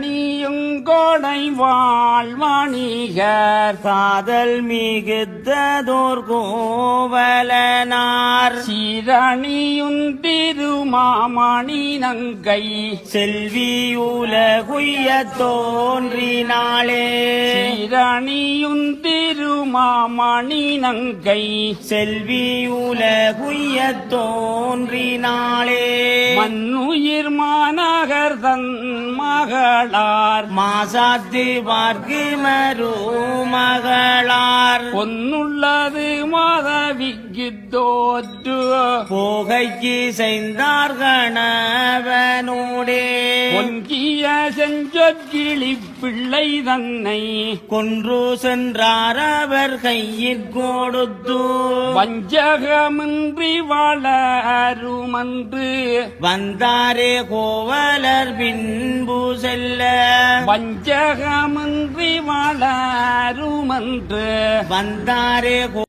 காரணியுங்கொடை வாழ்வாணிகர் காதல் மிகுத்ததோர் கோவலனார் சீரணியுன் திருமாமணி நங்கை செல்வியுலகுய்யத் தோன்றினாளே சீரணியுன் திருமாமணி நங்கை செல்வியுலகுய்யத் தோன்றினாளே மண்ணுயிர் மாநகர் தன் மகளார் மாசாத்து பார்க்கு மருமகளார் பொன்னுள்ளது மாதவிக்கு தோற்று போகைக்கு செய்தார் கணவனோடே பொன்கிய செஞ்சொற்கிளி பிள்ளை தன்னை கொன்று சென்றார் அவர் கையிற் கொடுத்து வஞ்சகமின்றி வளருமன்று வந்தாரே கோவலர் பின்பு செல்ல வஞ்சகமின்றி வளருமன்று வந்தாரே